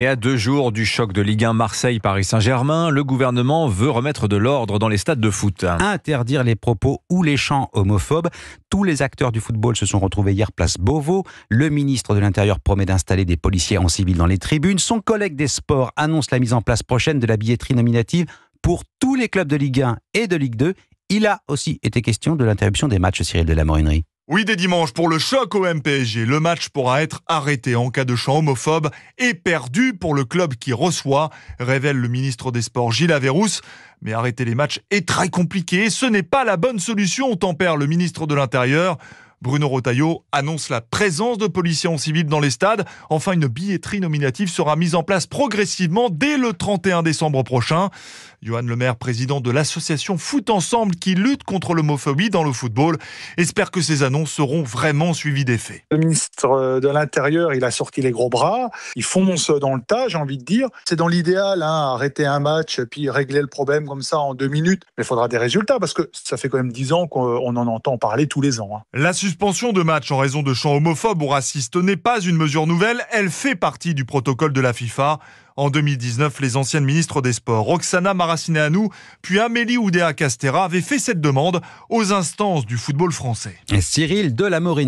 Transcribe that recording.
Et à 2 jours du choc de Ligue 1 Marseille-Paris Saint-Germain, le gouvernement veut remettre de l'ordre dans les stades de foot. Interdire les propos ou les chants homophobes. Tous les acteurs du football se sont retrouvés hier place Beauvau. Le ministre de l'Intérieur promet d'installer des policiers en civil dans les tribunes. Son collègue des sports annonce la mise en place prochaine de la billetterie nominative pour tous les clubs de Ligue 1 et de Ligue 2. Il a aussi été question de l'interruption des matchs, Cyril de la Morinerie. Oui, dès dimanche, pour le choc au MPSG, le match pourra être arrêté en cas de chant homophobe et perdu pour le club qui reçoit, révèle le ministre des Sports Gilles Averrousse. Mais arrêter les matchs est très compliqué, ce n'est pas la bonne solution, tempère le ministre de l'Intérieur. Bruno Retailleau annonce la présence de policiers en civil dans les stades. Enfin, une billetterie nominative sera mise en place progressivement dès le 31 décembre prochain. Johan Lemaire, président de l'association Foot Ensemble qui lutte contre l'homophobie dans le football, espère que ces annonces seront vraiment suivies d'effet. Le ministre de l'Intérieur, il a sorti les gros bras, il fonce dans le tas, j'ai envie de dire. C'est dans l'idéal, arrêter un match puis régler le problème comme ça en 2 minutes. Mais il faudra des résultats parce que ça fait quand même 10 ans qu'on en entend parler tous les ans. La suspension de match en raison de chants homophobes ou racistes n'est pas une mesure nouvelle, elle fait partie du protocole de la FIFA. En 2019, les anciennes ministres des Sports, Roxana Maracineanu, puis Amélie Oudéa-Castéra, avaient fait cette demande aux instances du football français. Cyril de la Morinerie.